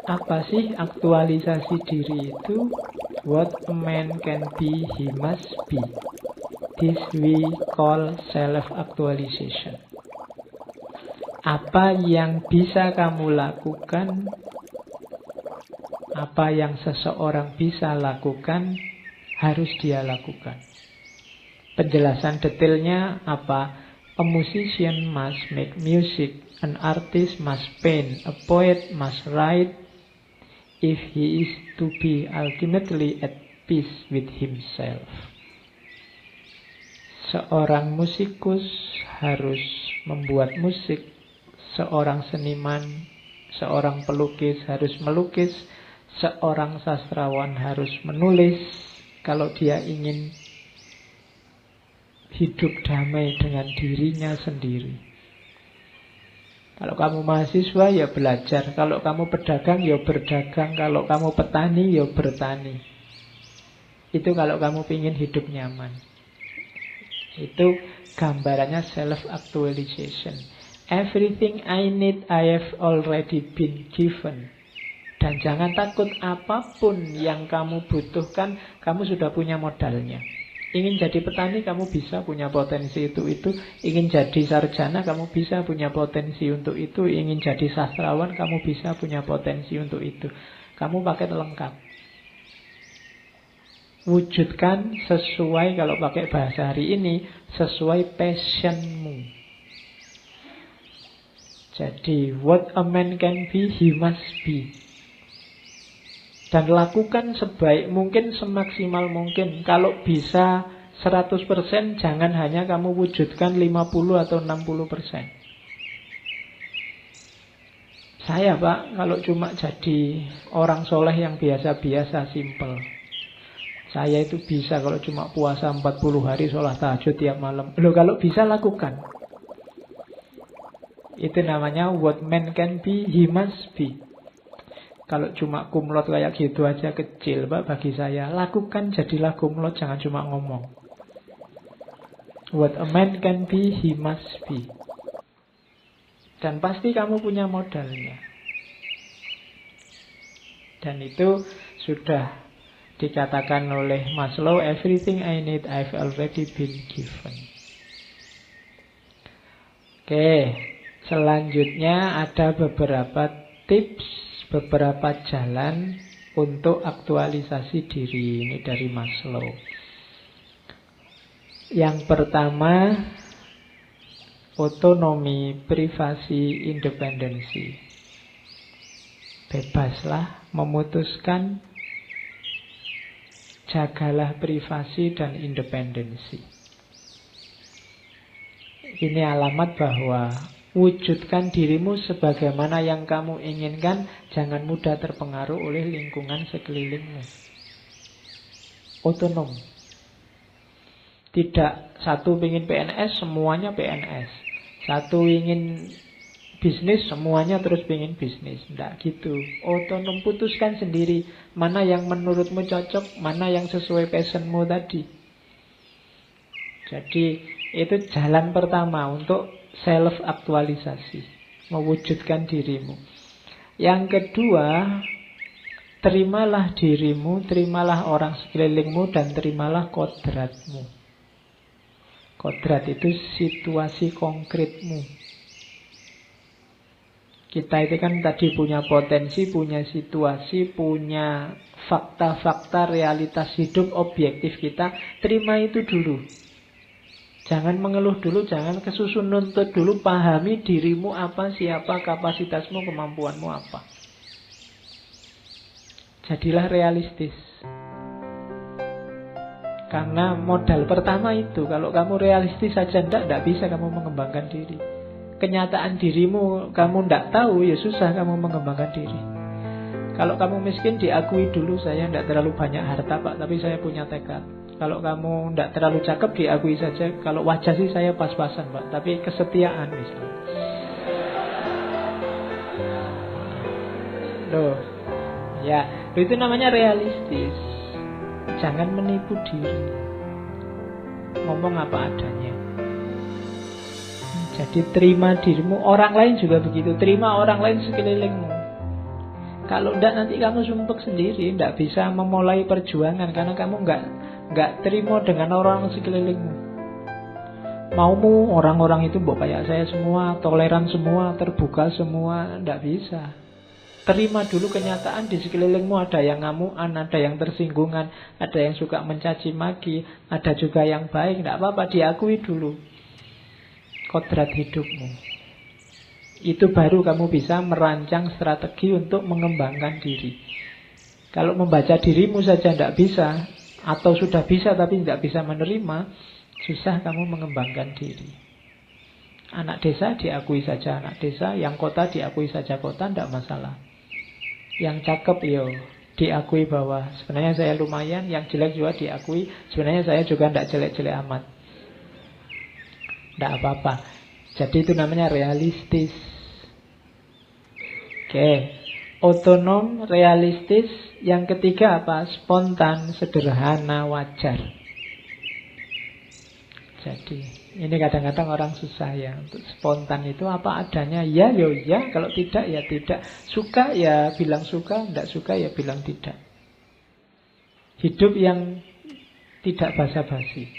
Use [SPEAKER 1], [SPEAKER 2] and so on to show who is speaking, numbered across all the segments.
[SPEAKER 1] Apa sih aktualisasi diri itu? What a man can be, he must be. This we call self-actualization. Apa yang bisa kamu lakukan, apa yang seseorang bisa lakukan, harus dia lakukan. Penjelasan detailnya apa? A musician must make music, an artist must paint, a poet must write, if he is to be ultimately at peace with himself. Seorang musikus harus membuat musik, seorang seniman, seorang pelukis harus melukis, seorang sastrawan harus menulis kalau dia ingin hidup damai dengan dirinya sendiri. Kalau kamu mahasiswa ya belajar, kalau kamu pedagang ya berdagang, kalau kamu petani ya bertani. Itu kalau kamu ingin hidup nyaman. Itu gambarannya self-actualization. Everything I need I have already been given. Dan jangan takut, apapun yang kamu butuhkan, kamu sudah punya modalnya. Ingin jadi petani, kamu bisa punya potensi itu. Ingin jadi sarjana, kamu bisa punya potensi untuk itu. Ingin jadi sastrawan, kamu bisa punya potensi untuk itu. Kamu paket lengkap. Wujudkan sesuai, kalau pakai bahasa hari ini, sesuai passionmu. Jadi, what a man can be, he must be. Dan lakukan sebaik mungkin, semaksimal mungkin. Kalau bisa 100%, jangan hanya kamu wujudkan 50 atau 60%. Saya Pak, kalau cuma jadi orang soleh yang biasa-biasa, simple. Saya itu bisa kalau cuma puasa 40 hari, sholat tahajud tiap malam. Loh, kalau bisa lakukan. Itu namanya what man can be, he must be. Kalau cuma kumlot kayak gitu aja kecil Pak bagi saya. Lakukan, jadilah kumlot, jangan cuma ngomong. What a man can be, he must be. Dan pasti kamu punya modalnya. Dan itu sudah dikatakan oleh Maslow, everything I need I've already been given. Oke, selanjutnya ada beberapa tips, beberapa jalan untuk aktualisasi diri. Ini dari Maslow. Yang pertama, otonomi, privasi, independensi. Bebaslah memutuskan, jagalah privasi dan independensi. Ini alamat bahwa wujudkan dirimu sebagaimana yang kamu inginkan. Jangan mudah terpengaruh oleh lingkungan sekelilingmu. Otonom. Tidak satu ingin PNS, semuanya PNS. Satu ingin bisnis, semuanya terus ingin bisnis. Tidak gitu. Otonom, putuskan sendiri mana yang menurutmu cocok, mana yang sesuai passionmu tadi. Jadi itu jalan pertama untuk self-aktualisasi, mewujudkan dirimu. Yang kedua, terimalah dirimu, terimalah orang sekelilingmu, dan terimalah kodratmu. Kodrat itu situasi konkretmu. Kita itu kan tadi punya potensi, punya situasi, punya fakta-fakta realitas hidup objektif kita. Terima itu dulu. Jangan mengeluh dulu, jangan kesusun nuntut dulu. Pahami dirimu apa, siapa, kapasitasmu, kemampuanmu apa. Jadilah realistis. Karena modal pertama itu, kalau kamu realistis saja tidak bisa kamu mengembangkan diri. Kenyataan dirimu kamu tidak tahu, ya susah kamu mengembangkan diri. Kalau kamu miskin, diakui dulu, saya tidak terlalu banyak harta Pak, tapi saya punya tekad. Kalau kamu tidak terlalu cakep, diakui saja. Kalau wajah sih saya pas-pasan Pak, tapi kesetiaan misalnya. Loh, ya, itu namanya realistis. Jangan menipu diri. Ngomong apa adanya. Jadi terima dirimu. Orang lain juga begitu. Terima orang lain sekelilingmu. Kalau enggak nanti kamu sumpek sendiri, enggak bisa memulai perjuangan karena kamu enggak terima dengan orang sekelilingmu. Maumu orang-orang itu mbok kayak saya semua, toleran semua, terbuka semua, enggak bisa. Terima dulu kenyataan di sekelilingmu ada yang ngamuan, ada yang tersinggungan, ada yang suka mencaci maki, ada juga yang baik, enggak apa-apa, diakui dulu kodrat hidupmu. Itu baru kamu bisa merancang strategi untuk mengembangkan diri. Kalau membaca dirimu saja tidak bisa, atau sudah bisa tapi tidak bisa menerima, susah kamu mengembangkan diri. Anak desa diakui saja anak desa, yang kota diakui saja kota, tidak masalah. Yang cakep diakui bahwa sebenarnya saya lumayan, yang jelek juga diakui, sebenarnya saya juga tidak jelek-jelek amat. Tidak apa-apa. Jadi itu namanya realistis. Oke, otonom, realistis. Yang ketiga apa? Spontan, sederhana, wajar. Jadi ini kadang-kadang orang susah ya. Untuk spontan itu apa adanya. Ya, ya. Kalau tidak, ya tidak. Suka, ya bilang suka. Tidak suka, ya bilang tidak. Hidup yang tidak basa-basi.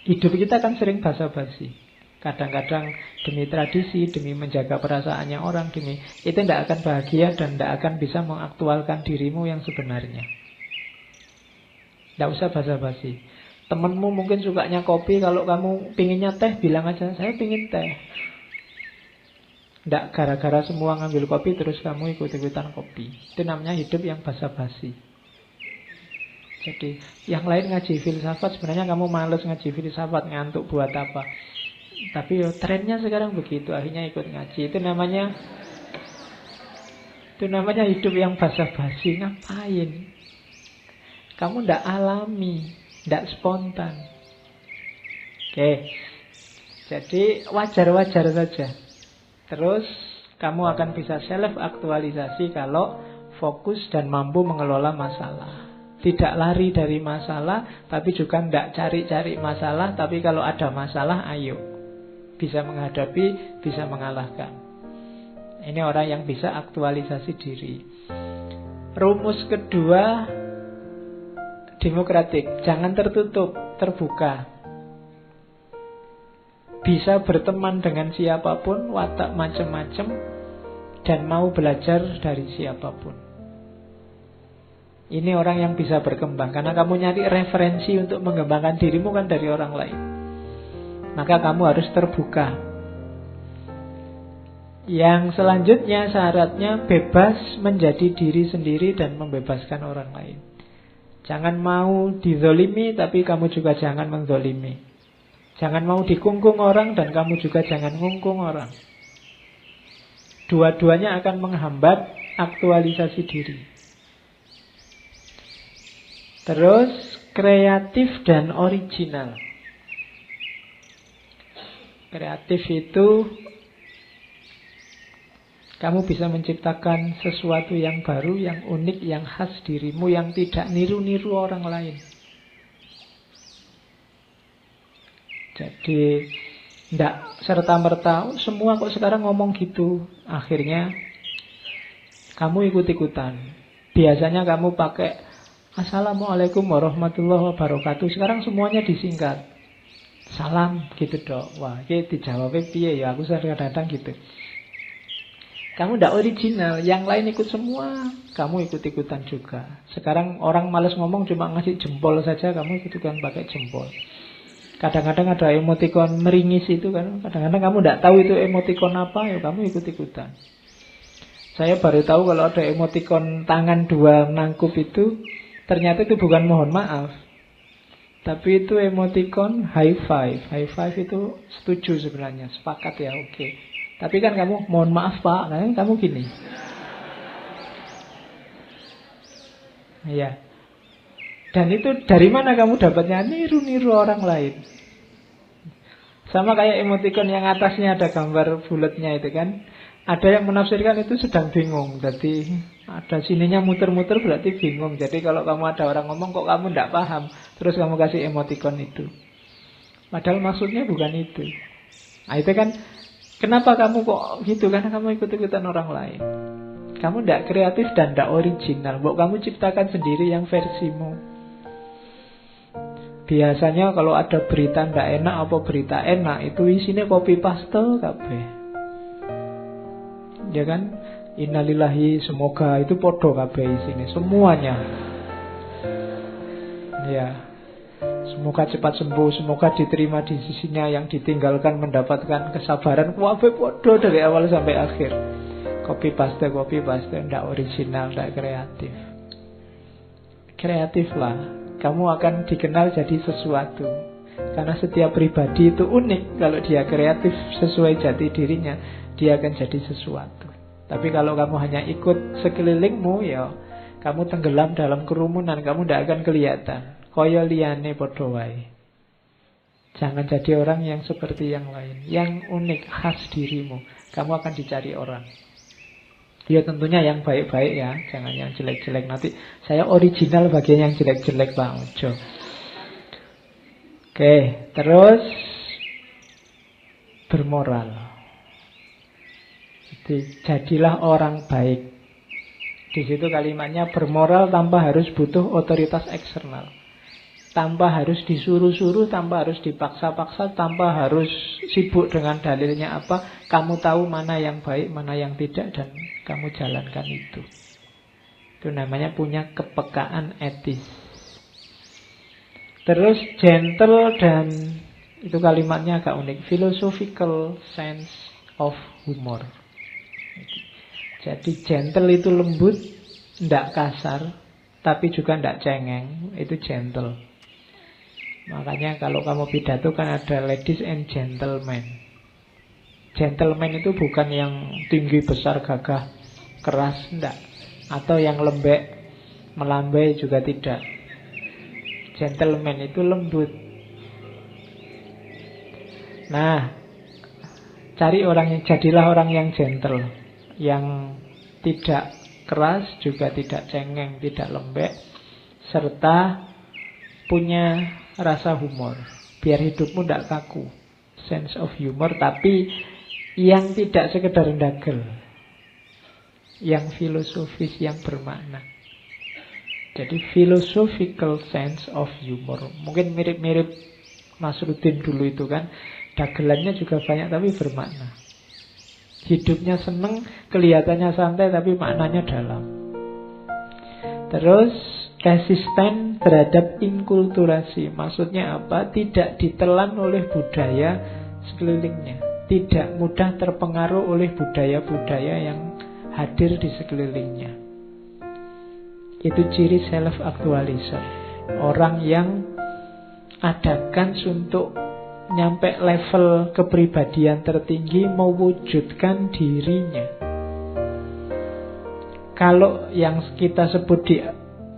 [SPEAKER 1] Hidup kita kan sering basa-basi. Kadang-kadang demi tradisi, demi menjaga perasaannya orang, itu tidak akan bahagia dan tidak akan bisa mengaktualkan dirimu yang sebenarnya. Tidak usah basa-basi. Temanmu mungkin sukanya kopi, kalau kamu pinginnya teh, bilang aja, saya pingin teh. Tidak gara-gara semua ngambil kopi, terus kamu ikut-ikutan kopi. Itu namanya hidup yang basa-basi. Jadi yang lain ngaji filsafat, sebenarnya kamu males ngaji filsafat, ngantuk buat apa. Tapi trennya sekarang begitu, akhirnya ikut ngaji. Itu namanya hidup yang basa-basi. Ngapain? Kamu tidak alami, tidak spontan. Oke. Jadi wajar-wajar saja. Terus kamu akan bisa self-aktualisasi kalau fokus dan mampu mengelola masalah. Tidak lari dari masalah, tapi juga tidak cari-cari masalah. Tapi kalau ada masalah, ayo. Bisa menghadapi, bisa mengalahkan. Ini orang yang bisa aktualisasi diri. Rumus kedua, demokratik. Jangan tertutup, terbuka. Bisa berteman dengan siapapun, watak macam-macam, dan mau belajar dari siapapun. Ini orang yang bisa berkembang. Karena kamu nyari referensi untuk mengembangkan dirimu kan dari orang lain. Maka kamu harus terbuka. Yang selanjutnya syaratnya bebas menjadi diri sendiri dan membebaskan orang lain. Jangan mau dizolimi tapi kamu juga jangan menzolimi. Jangan mau dikungkung orang dan kamu juga jangan ngungkung orang. Dua-duanya akan menghambat aktualisasi diri. Terus kreatif dan original. Kreatif itu kamu bisa menciptakan sesuatu yang baru, yang unik, yang khas dirimu, yang tidak niru-niru orang lain. Jadi tidak serta-merta semua kok sekarang ngomong gitu. Akhirnya kamu ikut-ikutan. Biasanya kamu pakai Assalamualaikum warahmatullahi wabarakatuh. Sekarang semuanya disingkat. Salam gitu dok. Wah, ini dijawabnya piye ya? Aku kadang-kadang gitu. Kamu tidak original, yang lain ikut semua, kamu ikut-ikutan juga. Sekarang orang malas ngomong cuma ngasih jempol saja, kamu ikut-ikutan pakai jempol. Kadang-kadang ada emotikon meringis itu kan. Kadang-kadang kamu tidak tahu itu emotikon apa, ya kamu ikut-ikutan. Saya baru tahu kalau ada emotikon tangan dua nangkup itu, ternyata itu bukan mohon maaf. Tapi itu emotikon high five. High five itu setuju sebenarnya, sepakat ya, oke. Tapi kan kamu mohon maaf pak, kan kamu gini. Ya. Dan itu dari mana kamu dapatnya? Niru-niru orang lain. Sama kayak emotikon yang atasnya ada gambar bulatnya itu kan. Ada yang menafsirkan itu sedang bingung. Jadi ada sininya muter-muter berarti bingung. Jadi kalau kamu ada orang ngomong kok kamu tidak paham, terus kamu kasih emotikon itu. Padahal maksudnya bukan itu. Nah itu kan kenapa kamu kok gitu? Karena kamu ikut-ikutan orang lain. Kamu tidak kreatif dan tidak original. Mbok kamu ciptakan sendiri yang versimu. Biasanya kalau ada berita tidak enak apa berita enak, itu isinya copy paste kabeh. Ya kan? Innalillahi, semoga itu podo kabeh isine, semuanya. Ya. Semoga cepat sembuh, semoga diterima di sisinya, yang ditinggalkan mendapatkan kesabaran. Kabeh podo dari awal sampai akhir. Copy paste, tidak original, tidak kreatif. Kreatif lah, kamu akan dikenal jadi sesuatu. Karena setiap pribadi itu unik. Kalau dia kreatif sesuai jati dirinya, dia akan jadi sesuatu. Tapi kalau kamu hanya ikut sekelilingmu, ya kamu tenggelam dalam kerumunan, kamu tidak akan kelihatan. Kaya liyane padha wae. Jangan jadi orang yang seperti yang lain, yang unik, khas dirimu. Kamu akan dicari orang. Ya tentunya yang baik-baik ya, jangan yang jelek-jelek. Nanti saya original bagian yang jelek-jelek Pak Ojo. Oke, terus bermoral. Jadi jadilah orang baik. Di situ kalimatnya bermoral tanpa harus butuh otoritas eksternal. Tanpa harus disuruh-suruh, tanpa harus dipaksa-paksa, tanpa harus sibuk dengan dalilnya apa. Kamu tahu mana yang baik, mana yang tidak, dan kamu jalankan itu. Itu namanya punya kepekaan etis. Terus gentle dan itu kalimatnya agak unik. Philosophical sense of humor. Jadi gentle itu lembut, tidak kasar, tapi juga tidak cengeng. Itu gentle. Makanya kalau kamu pidato kan ada ladies and gentlemen. Gentleman itu bukan yang tinggi, besar, gagah, keras, enggak. Atau yang lembek, melambai juga tidak. Gentleman itu lembut. Nah, jadilah orang yang gentle, yang tidak keras, juga tidak cengeng, tidak lembek, serta punya rasa humor. Biar hidupmu tidak kaku. Sense of humor, tapi yang tidak sekedar ndagel, yang filosofis, yang bermakna. Jadi philosophical sense of humor. Mungkin mirip-mirip Nasruddin dulu itu kan. Dagelannya juga banyak tapi bermakna. Hidupnya seneng, kelihatannya santai tapi maknanya dalam. Terus resisten terhadap inkulturasi. Maksudnya apa? Tidak ditelan oleh budaya sekelilingnya. Tidak mudah terpengaruh oleh budaya-budaya yang hadir di sekelilingnya. Itu ciri self-actualism. Orang yang ada kans untuk nyampe level kepribadian tertinggi, mewujudkan dirinya. Kalau yang kita sebut di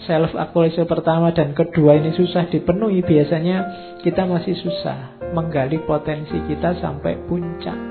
[SPEAKER 1] self-actualism pertama dan kedua ini susah dipenuhi, biasanya kita masih susah menggali potensi kita sampai puncak.